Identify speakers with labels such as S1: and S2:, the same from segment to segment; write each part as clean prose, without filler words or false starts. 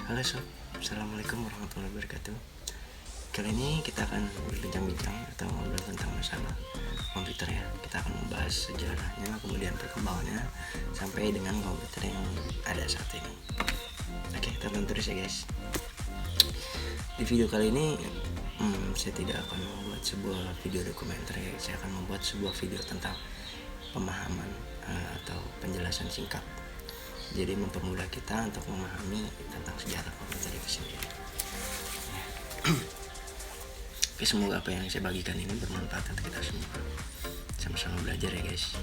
S1: Halo sob, assalamualaikum warahmatullahi wabarakatuh. Kali ini kita akan berbincang-bincang atau ngobrol tentang masalah komputer ya. Kita akan membahas sejarahnya, kemudian perkembangannya sampai dengan komputer yang ada saat ini. Oke, tonton terus ya guys. Di video kali ini saya tidak akan membuat sebuah video dokumenter ya. Saya akan membuat sebuah video tentang pemahaman atau penjelasan singkat. Jadi mempermudah kita untuk memahami tentang sejarah komputer itu sendiri. Oke, semoga apa yang saya bagikan ini bermanfaat untuk kita semua. Sama-sama belajar ya guys.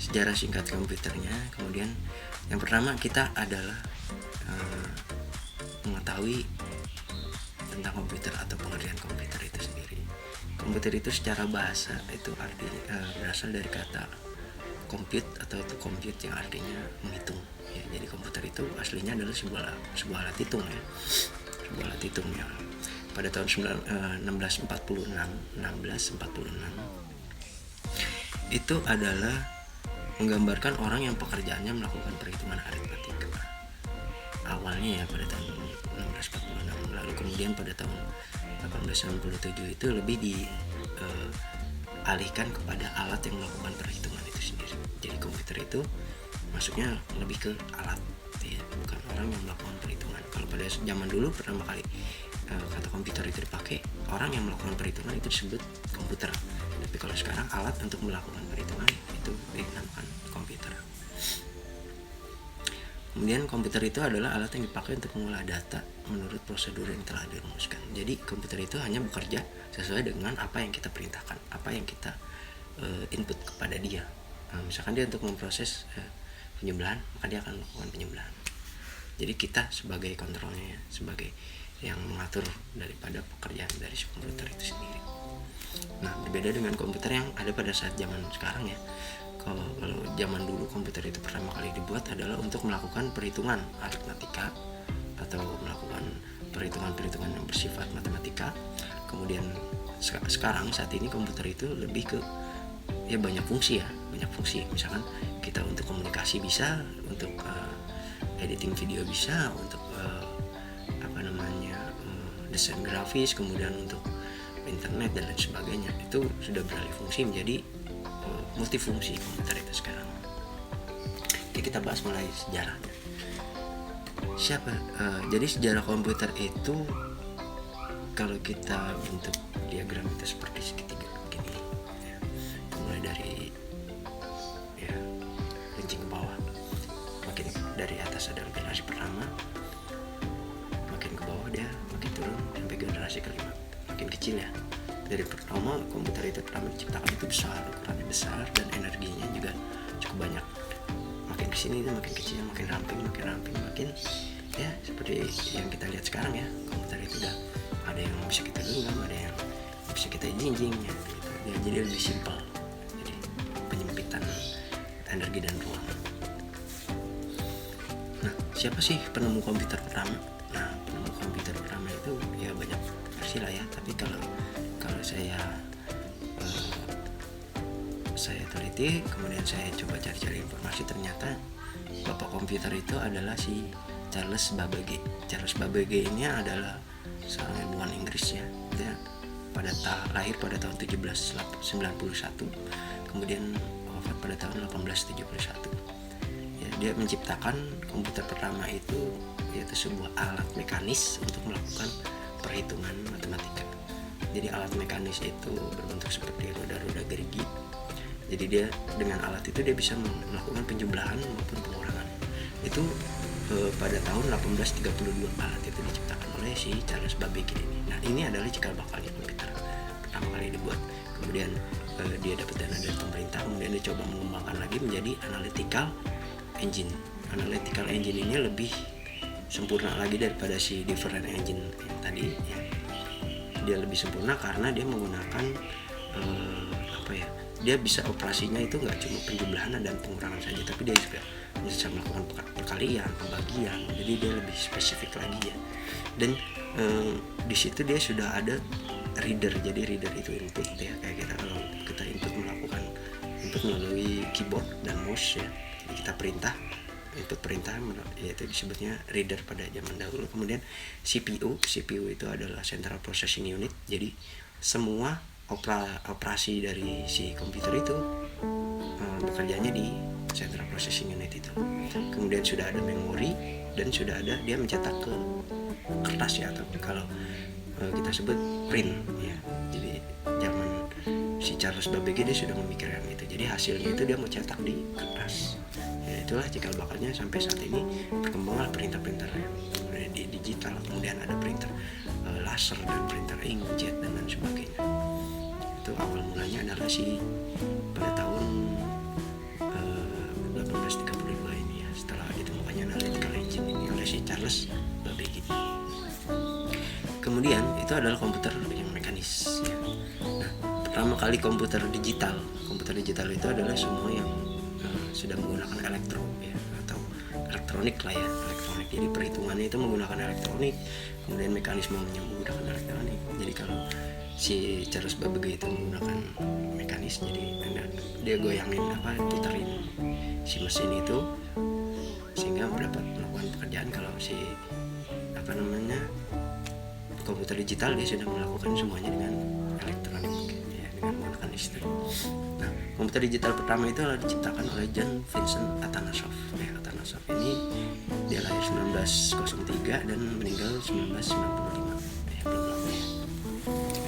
S1: Sejarah singkat komputernya. Kemudian yang pertama kita adalah mengetahui tentang komputer atau pengertian komputer itu sendiri. Komputer itu secara bahasa itu artinya berasal dari kata compute atau to compute yang artinya menghitung ya. Jadi komputer itu aslinya adalah sebuah alat hitung ya. Sebuah alat hitung yang pada tahun 1646 itu adalah menggambarkan orang yang pekerjaannya melakukan perhitungan aritmatika. Awalnya ya pada tahun 1646, lalu kemudian pada tahun 1897 itu lebih dialihkan kepada alat yang melakukan perhitungan itu sendiri. Jadi komputer itu masuknya lebih ke alat ya, bukan orang yang melakukan perhitungan. Kalau pada zaman dulu pertama kali kata komputer itu dipakai, orang yang melakukan perhitungan itu disebut komputer. Tapi kalau sekarang alat untuk melakukan perhitungan itu dinamakan komputer. Kemudian komputer itu adalah alat yang dipakai untuk mengolah data menurut prosedur yang telah dirumuskan. Jadi komputer itu hanya bekerja sesuai dengan apa yang kita perintahkan, apa yang kita input kepada dia. Misalkan dia untuk memproses penjumlahan, maka dia akan melakukan penjumlahan. Jadi kita sebagai kontrolnya, sebagai yang mengatur daripada pekerjaan dari si komputer itu sendiri. Nah, berbeda dengan komputer yang ada pada saat zaman sekarang ya. Kalau zaman dulu komputer itu pertama kali dibuat adalah untuk melakukan perhitungan aritmatika atau melakukan perhitungan-perhitungan yang bersifat matematika. Kemudian sekarang saat ini komputer itu lebih ke ya banyak fungsi. Misalkan kita untuk komunikasi bisa, untuk editing video bisa, untuk desain grafis, kemudian untuk internet dan lain sebagainya. Itu sudah beralih fungsi menjadi multifungsi komputer itu sekarang. Oke, kita bahas mulai sejarahnya. Jadi sejarah komputer itu kalau kita bentuk diagram itu seperti segitiga begini ya. Mulai dari ya runcing ke bawah, makin dari atas adalah generasi pertama, makin ke bawah dia makin turun sampai generasi kelima, makin kecil ya. Dari pertama komputer itu pertama diciptakan itu besar, ukurannya besar dan energinya juga cukup banyak. Makin kesini itu makin kecil, makin ramping, makin ya seperti yang kita lihat sekarang ya. Komputer itu udah ada yang bisa kita genggam, ada yang bisa kita jinjing ya, gitu. Jadi lebih simpel. Jadi penyempitan energi dan ruang. Nah, siapa sih penemu komputer pertama? Nah, penemu komputer pertama itu ya banyak versi lah ya. Tapi kalau saya teliti, kemudian saya coba cari-cari informasi, ternyata bapak komputer itu adalah si Charles Babbage. Charles Babbage ini adalah seorang ilmuwan Inggris ya. Dia lahir pada tahun 1791, kemudian wafat pada tahun 1871. Ya, dia menciptakan komputer pertama itu yaitu sebuah alat mekanis untuk melakukan perhitungan matematika. Jadi alat mekanis itu berbentuk seperti roda-roda gerigi. Jadi dia dengan alat itu dia bisa melakukan penjumlahan maupun pengurangan. Itu pada tahun 1832 alat itu diciptakan oleh si Charles Babbage ini. Nah, ini adalah cikal bakalnya komputer pertama kali dibuat. Kemudian dia dapat dana dari pemerintah, kemudian dia coba mengembangkan lagi menjadi analytical engine. Analytical engine ini lebih sempurna lagi daripada si different engine yang tadi ya. Dia lebih sempurna karena dia menggunakan dia bisa operasinya itu nggak cuma penjumlahan dan pengurangan saja, tapi dia juga bisa melakukan perkalian, pembagian. Jadi dia lebih spesifik lagi ya. Dan di situ dia sudah ada reader. Jadi reader itu input ya, kayak kita kalau kita input melakukan input melalui keyboard dan mouse ya. Jadi kita perintah input perintah, yaitu disebutnya reader pada zaman dahulu. Kemudian CPU itu adalah Central Processing Unit, jadi semua operasi dari si komputer itu bekerjanya di Central Processing Unit itu. Kemudian sudah ada memori dan sudah ada dia mencetak ke kertas ya, atau kalau kita sebut print ya. Jadi zaman si Charles Babbage dia sudah memikirkan itu, jadi hasilnya itu dia mau cetak di kertas ya. Itulah cikal bakalnya sampai saat ini berkembanglah printer-printer yang di digital. Kemudian ada printer laser dan printer inkjet dan lain sebagainya. Itu awal mulanya adalah pada tahun 1832 ini ya, setelah ditemukannya analytical engine ini oleh si Charles Babbage. Kemudian itu adalah komputer yang mekanis ya. Nah, pertama kali komputer digital itu adalah semua yang sudah menggunakan elektro ya, atau elektronik lah ya, elektronik. Jadi perhitungannya itu menggunakan elektronik, kemudian mekanismenya menggunakan elektronik. Jadi kalau si Charles Babbage itu menggunakan mekanis, jadi dia goyangin puterin si mesin itu sehingga dapat melakukan pekerjaan. Kalau si komputer digital dia sudah melakukan semuanya dengan elektronik ya, dengan menggunakan listrik. Nah, komputer digital pertama itu adalah diciptakan oleh John Vincent Atanasoff ya. Atanasoff ini dia lahir 1903 dan meninggal 1995 ya, belum lama ya.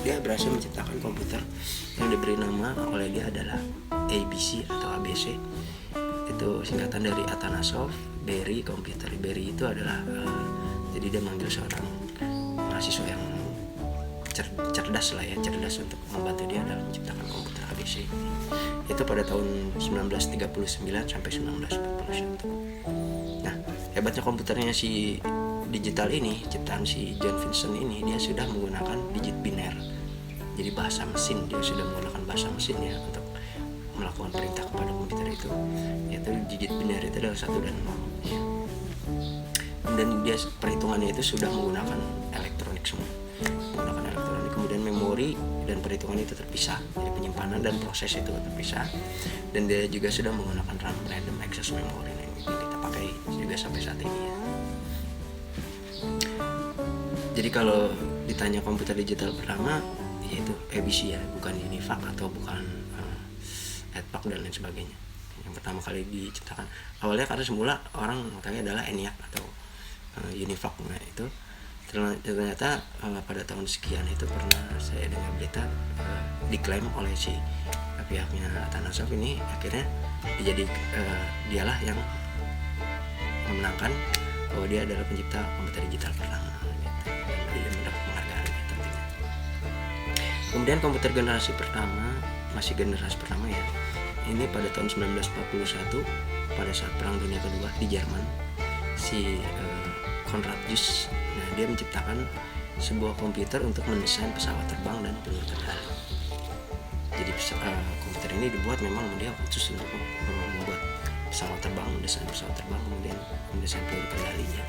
S1: Dia berhasil menciptakan komputer yang diberi nama oleh dia adalah ABC atau ABC. Itu singkatan dari Atanasoff Berry Computer. Berry itu adalah jadi dia manggil seorang mahasiswa yang cerdas untuk membantu dia dalam menciptakan komputer ABC. Itu pada tahun 1939 sampai 1941. Nah, hebatnya komputernya si digital ini, ciptaan si John Vincent ini, dia sudah menggunakan digit biner. Jadi bahasa mesin, dia sudah menggunakan bahasa mesin ya untuk melakukan perintah kepada komputer itu. Yaitu digit biner itu adalah 1 dan 0 ya. Dan dia perhitungannya itu sudah menggunakan elektronik semua, menggunakan elektronik. Kemudian memori dan perhitungan itu terpisah, jadi penyimpanan dan proses itu terpisah. Dan dia juga sudah menggunakan RAM, random access memory, yang kita pakai juga sampai saat ini ya. Jadi kalau ditanya komputer digital pertama, yaitu ABC ya, bukan Univac atau bukan EDPAC dan lain sebagainya. Yang pertama kali diciptakan awalnya karena semula orang mengatakan adalah ENIAC atau Univac. Nah itu ternyata pada tahun sekian itu pernah saya dengar berita diklaim oleh si pihaknya Atanasoff ini, akhirnya dialah yang memenangkan bahwa dia adalah pencipta komputer digital pertama gitu. Dia mendapat penghargaan gitu. Kemudian komputer generasi pertama, masih generasi pertama ya, ini pada tahun 1941 pada saat Perang Dunia Kedua di Jerman, si Konrad Zuse, nah dia menciptakan sebuah komputer untuk mendesain pesawat terbang dan peluru kendali. Jadi komputer ini dibuat memang dia khusus untuk membuat pesawat terbang, mendesain pesawat terbang, kemudian mendesain peluru kendalinya.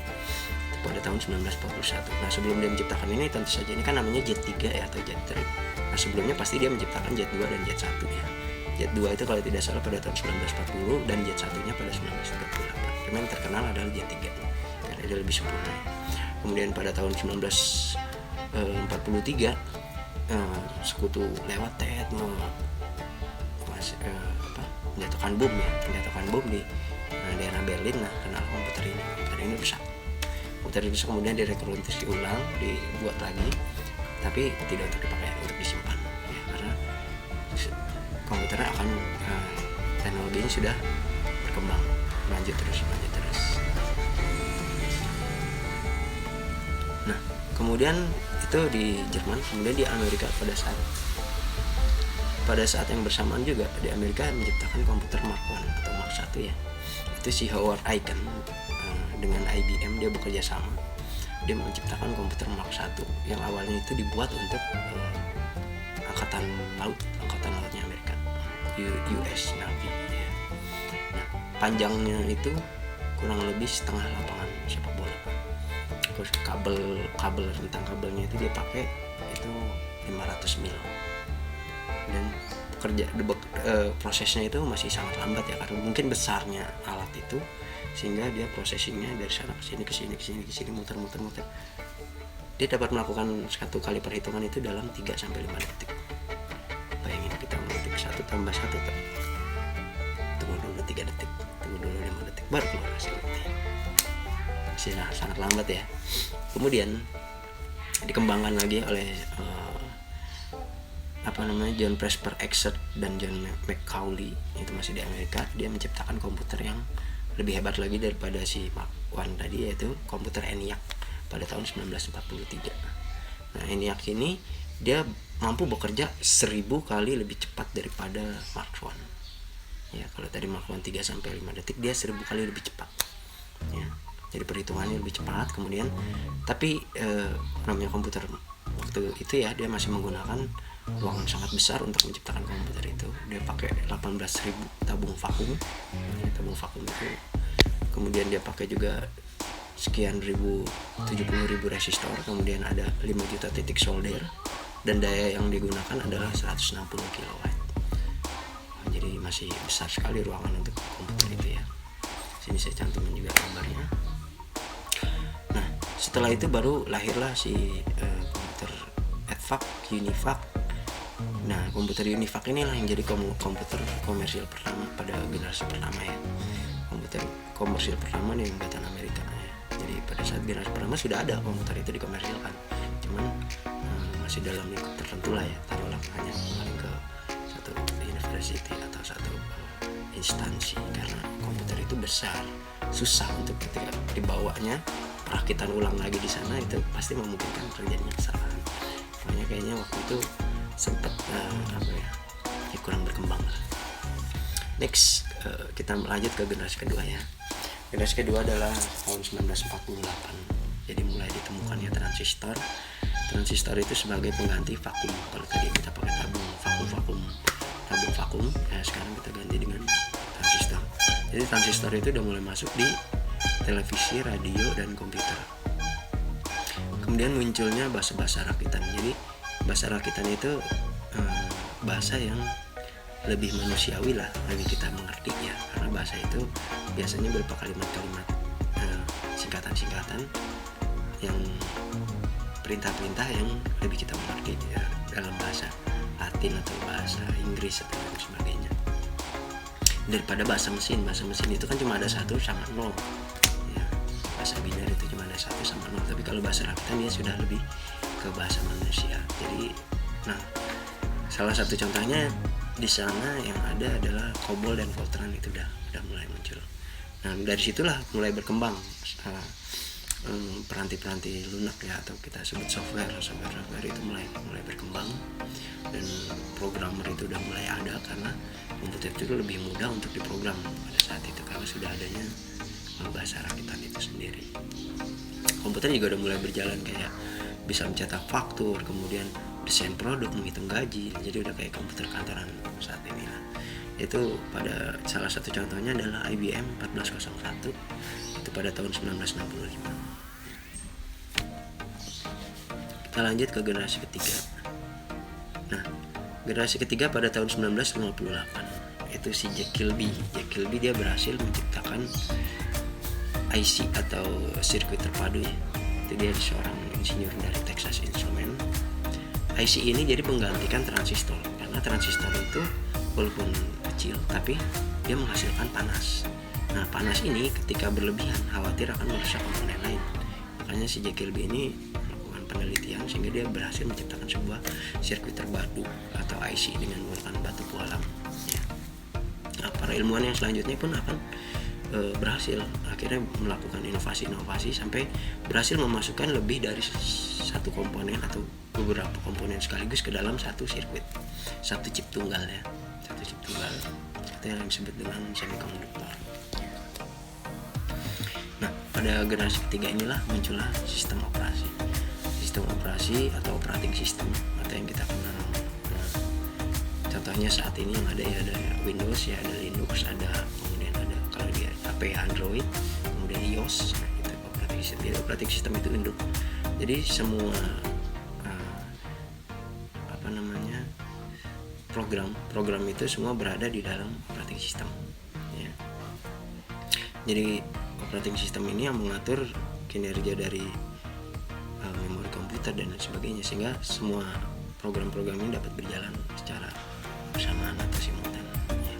S1: Itu pada tahun 1941. Nah sebelum dia menciptakan ini, tentu saja ini kan namanya Jet 3 ya, atau Jet 3. Nah sebelumnya pasti dia menciptakan Jet 2 dan Jet 1 ya. Jet 2 itu kalau tidak salah pada tahun 1940 dan Jet 1-nya pada 1938. Memang terkenal adalah Jet 3 karena dia lebih sempurna ya. Kemudian pada tahun 1943 sekutu lewat menjatuhkan bom di daerah Berlin. Nah kenal komputer ini rusak. Komputer itu kemudian direkonstruksi ulang, dibuat lagi, tapi tidak untuk dipakai, untuk disimpan ya, karena komputernya akan teknologinya sudah berkembang, lanjut terus. Nah kemudian itu di Jerman, kemudian di Amerika pada saat yang bersamaan juga di Amerika menciptakan komputer Mark 1 atau Mark 1 ya. Itu si Howard Aiken dengan IBM dia bekerja sama, dia menciptakan komputer Mark 1 yang awalnya itu dibuat untuk angkatan lautnya Amerika, US Navy ya. Nah panjangnya itu kurang lebih setengah lapangan sepak bola. Terus rentang kabelnya itu dia pakai itu 500 mil, dan prosesnya itu masih sangat lambat ya, karena mungkin besarnya alat itu sehingga dia processingnya dari sana ke sini muter. Dia dapat melakukan satu kali perhitungan itu dalam 3 sampai 5 detik. Bayangin kita mengetik 1 tambah 1, tunggu dulu 3 detik, tunggu dulu 5 detik, baru keluar hasilnya. Masih sangat lambat ya. Kemudian dikembangkan lagi oleh John Presper Exert dan John Macaulay, itu masih di Amerika. Dia menciptakan komputer yang lebih hebat lagi daripada si Mark I tadi, yaitu komputer ENIAC pada tahun 1943. Nah, ENIAC ini dia mampu bekerja 1000 kali lebih cepat daripada Mark I. Ya, kalau tadi Mark I 3 sampai 5 detik, dia 1000 kali lebih cepat. Ya, jadi perhitungannya lebih cepat. Kemudian tapi namanya komputer waktu itu ya, dia masih menggunakan ruangan sangat besar untuk menciptakan komputer itu. Dia pakai 18.000 tabung vakum. Ya, tabung vakum itu. Kemudian dia pakai juga sekian 70.000 resistor, kemudian ada 5 juta titik solder, dan daya yang digunakan adalah 160 kW. Jadi masih besar sekali ruangan untuk komputer itu ya. Sini saya cantumin juga gambarnya. Nah, setelah itu baru lahirlah si komputer EDVAC, UNIVAC. Nah, komputer UNIVAC inilah yang jadi komputer komersial pertama pada generasi pertama ya. Komputer komersial pertama nih buatan Amerika ya. Jadi pada saat generasi pertama sudah ada komputer itu dikomersilkan, cuman masih dalam lingkup tertentu lah ya, taruhlah hanya paling ke satu university atau satu instansi, karena komputer itu besar, susah untuk ketika dibawanya perakitan ulang lagi di sana itu pasti memungkinkan terjadinya kesalahan. Makanya kayaknya waktu itu sempat kurang berkembang. Next, kita lanjut ke generasi kedua ya. Generasi kedua adalah tahun 1948. Jadi mulai ditemukannya transistor. Transistor itu sebagai pengganti vakum. Kalau tadi kita pakai tabung vakum, ya sekarang kita ganti dengan transistor. Jadi transistor itu udah mulai masuk di televisi, radio, dan komputer. Kemudian munculnya bahasa rakitan. Jadi bahasa rakitan itu bahasa yang lebih manusiawi lah bagi kita mengerti ya, karena bahasa itu biasanya berupa kalimat-kalimat singkatan-singkatan yang perintah-perintah yang lebih kita mengerti ya, dalam bahasa Latin atau bahasa Inggris atau lain sebagainya, daripada bahasa mesin. Bahasa mesin itu kan cuma ada 1 sama 0 ya, bahasa biner itu cuma ada 1 sama 0, tapi kalau bahasa rakitan dia sudah lebih ke bahasa manusia. Jadi nah, salah satu contohnya di sana yang ada adalah COBOL dan Fortran, itu udah mulai muncul. Nah, dari situlah mulai berkembang peranti-peranti lunak ya, atau kita sebut software itu mulai berkembang, dan programmer itu udah mulai ada karena komputer itu lebih mudah untuk diprogram pada saat itu karena sudah adanya bahasa rakitan itu sendiri. Komputer juga udah mulai berjalan, kayak bisa mencetak faktur, kemudian desain produk, menghitung gaji. Jadi udah kayak komputer kantoran saat ini lah. Itu pada salah satu contohnya adalah IBM 1401, itu pada tahun 1965. Kita lanjut ke generasi ketiga. Nah, generasi ketiga pada tahun 1958, itu si Jack Kilby. Jack Kilby dia berhasil menciptakan IC atau sirkuit terpadu ya. Itu dia seorang insinyur dari Texas Instruments. IC ini jadi menggantikan transistor, karena transistor itu walaupun kecil tapi dia menghasilkan panas. Nah, panas ini ketika berlebihan khawatir akan merusak komponen lain. Makanya si Jack Kilby ini melakukan penelitian sehingga dia berhasil menciptakan sebuah sirkuit terpadu atau IC dengan menggunakan batu pualam ya. Nah, para ilmuwan yang selanjutnya pun akan berhasil akhirnya melakukan inovasi sampai berhasil memasukkan lebih dari satu komponen atau beberapa komponen sekaligus ke dalam satu sirkuit, satu chip tunggal ya, satu chip tunggal itu yang disebut dengan semikonduktor. Nah, pada generasi ketiga inilah muncullah sistem operasi atau operating system atau yang kita kenal. Nah, contohnya saat ini yang ada ya, ada Windows ya, ada Linux, ada kemudian ada kalau dia HP Android, kemudian iOS. Nah, itu operating system. Jadi operating system itu induk. Jadi semua program itu semua berada di dalam operating system ya. Jadi operating system ini yang mengatur kinerja dari memori komputer dan lain sebagainya, sehingga semua program-program ini dapat berjalan secara bersamaan atau simultan ya.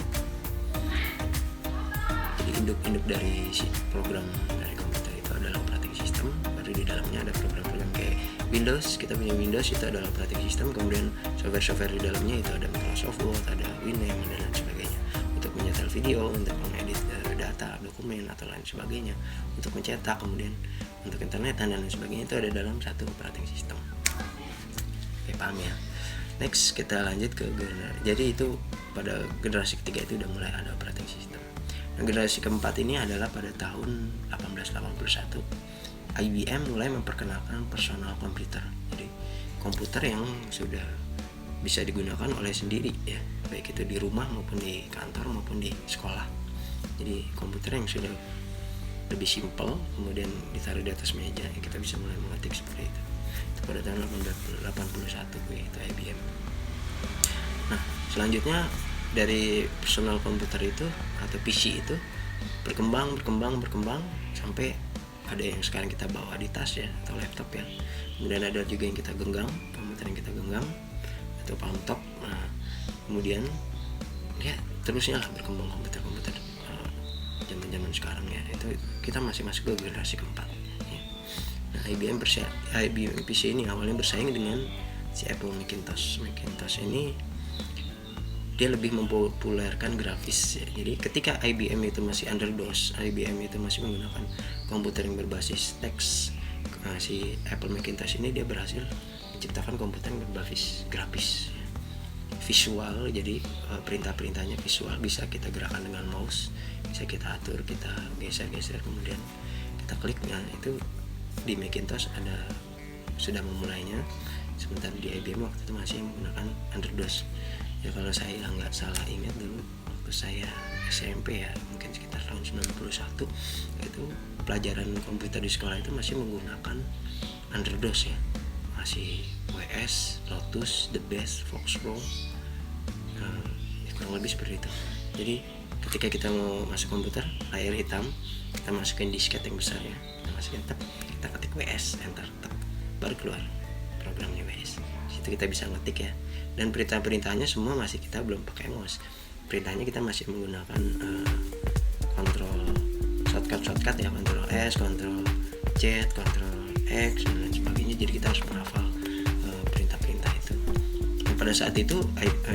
S1: Jadi induk dari si program dari komputer itu adalah operating system, baru di dalamnya ada program-program kayak Windows. Kita punya Windows, itu adalah operating system, kemudian software di dalamnya itu ada Microsoft Word, ada Winamp dan lain sebagainya, untuk menyetel video, untuk mengedit data, dokumen atau lain sebagainya, untuk mencetak, kemudian untuk internet dan lain sebagainya, itu ada dalam satu operating system. Oke, paham ya? Next kita lanjut ke jadi itu pada generasi ketiga itu udah mulai ada operating system. Nah, generasi keempat ini adalah pada tahun 1881 IBM mulai memperkenalkan personal computer. Jadi komputer yang sudah bisa digunakan oleh sendiri ya, baik itu di rumah maupun di kantor maupun di sekolah. Jadi komputer yang sudah lebih simple, kemudian ditaruh di atas meja, ya kita bisa mulai mengetik seperti itu. Itu pada tahun 1881 yaitu IBM. Nah, selanjutnya dari personal computer itu atau PC itu berkembang sampai ada yang sekarang kita bawa di tas ya, atau laptop ya. Kemudian ada juga yang kita genggam, komputer yang kita genggam atau palm top. Nah, kemudian ya terusnya lah berkembang komputer zaman sekarang ya. Itu kita masih masuk ke generasi keempat ya. Nah, IBM PC ini awalnya bersaing dengan si Apple Macintosh. Macintosh ini dia lebih mempopulerkan grafis ya. Jadi ketika IBM itu masih under DOS, IBM itu masih menggunakan komputer yang berbasis teks, si Apple Macintosh ini dia berhasil menciptakan komputer yang berbasis grafis ya. Visual, jadi perintah-perintahnya visual, bisa kita gerakan dengan mouse, bisa kita atur, kita geser-geser, kemudian kita klik. Nah, itu di Macintosh sudah memulainya, sementara di IBM waktu itu masih menggunakan under DOS ya. Kalau saya nggak salah ingat dulu waktu saya SMP ya, mungkin sekitar tahun 91, itu pelajaran komputer di sekolah itu masih menggunakan under DOS ya, masih WS, Lotus, The Best, Foxborough, kurang lebih seperti itu. Jadi ketika kita mau masuk komputer, layar hitam, kita masukin disket yang besar ya, kita masukin kita ketik WS, enter, baru keluar programnya WS. Situ kita bisa ngetik ya, dan perintah-perintahnya semua masih kita belum pakai mouse. Perintahnya kita masih menggunakan kontrol shortcut ya, kontrol S, kontrol Z, kontrol X dan lain sebagainya. Jadi kita harus menghafal perintah-perintah itu. Dan pada saat itu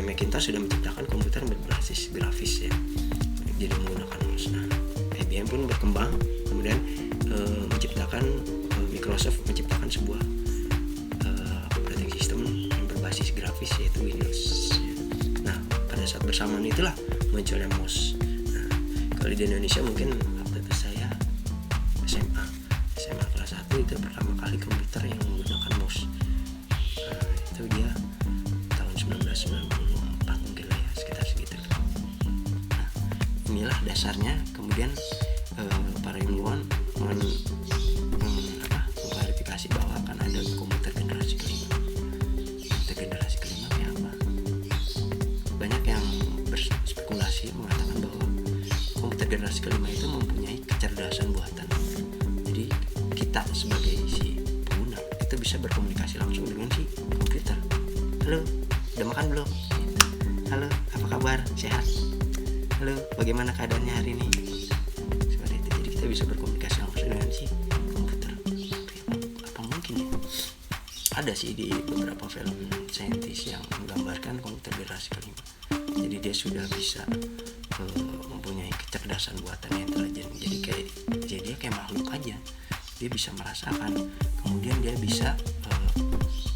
S1: Macintosh sudah menciptakan komputer berbasis grafis ya, jadi menggunakan mouse. Nah, IBM pun berkembang, kemudian Microsoft menciptakan sebuah operating system yang berbasis grafis yaitu Windows. Nah, pada saat bersamaan itulah munculnya mouse. Nah, kalau di Indonesia mungkin waktu itu saya SMA kelas 1 itu pertama kali komputer yang menggunakan mouse. Itu dia tahun 1994 mungkin lah ya, sekitar segitu. Nah, inilah dasarnya. Kemudian para ilmuwan mengklarifikasi bahwa akan ada komputer generasi kelima. Komputer generasi kelima kayak apa? Banyak yang berspekulasi mengatakan bahwa komputer generasi kelima itu mempunyai kecerdasan buatan. Jadi kita sebagai si pengguna itu bisa berkomunikasi langsung dengan si komputer. Halo, udah makan belum? Halo, apa kabar? Sehat? Halo, bagaimana keadaannya hari ini? Seperti itu. Jadi kita bisa berkomunikasi langsung dengan si komputer. Apa mungkin ya? Ada sih di beberapa film saintis yang menggambarkan komputer generasi kelima. Jadi dia sudah bisa mempunyai kecerdasan buatan yang intelijen. Jadi dia kayak makhluk aja. Dia bisa merasakan, kemudian dia bisa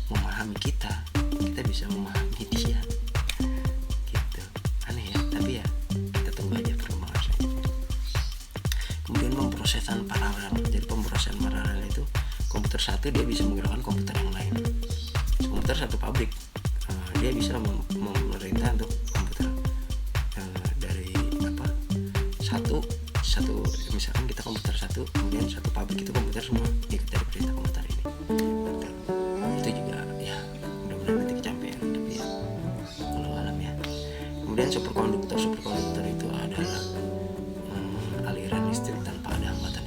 S1: memahami kita bisa memahami dia. Gitu. Aneh ya, tapi ya kita tunggu aja perkembangan selanjutnya. Kemudian pemrosesan paralel. Jadi pemrosesan paralel itu komputer satu dia bisa menggerakkan komputer yang lain. Komputer satu pabrik, dia bisa memerintah untuk komputer dari satu misalkan kita komputer satu, kemudian satu pabrik itu komputer semua ikut dari perintah komputer ini. Itu juga ya mudah-mudahan nanti kecapean, tapi ya kalau alam ya. Kemudian superkonduktor itu adalah aliran listrik tanpa ada hambatan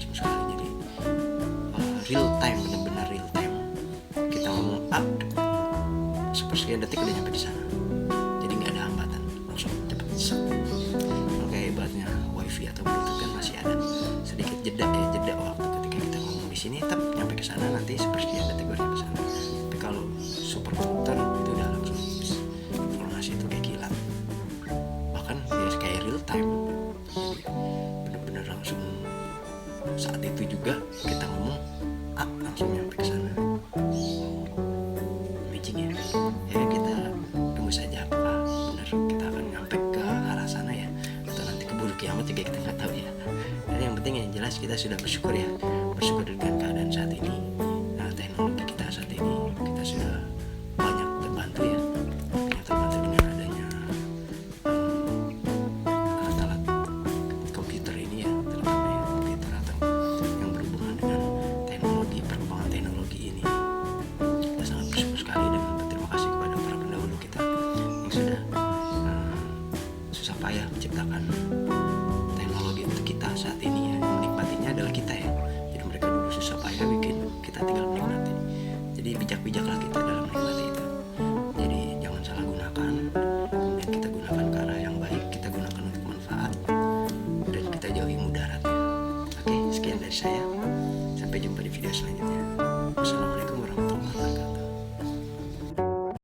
S1: time, benar-benar real time. Kita ngomong up, sepersekian detik udah nyampe di sana. Jadi nggak ada hambatan, langsung cepet. Kayak ibaratnya wifi atau bluetooth kan masih ada sedikit jeda waktu ketika kita ngomong di sini, tetap nyampe ke sana nanti sepersekian detik baru nyampe sana. Tapi kalau superkomputer itu udah langsung informasi itu kayak kilat, bahkan ya kayak real time. Jadi benar-benar langsung saat itu juga kita ngomong up langsung nyampe ke sana. Magic ya. Ya kita tunggu saja apakah benar kita akan nyampe ke arah sana ya, atau nanti keburu kiamat juga kita nggak tahu ya. Dan yang penting yang jelas kita sudah bersyukur ya, bersyukur dengan keadaan saat ini.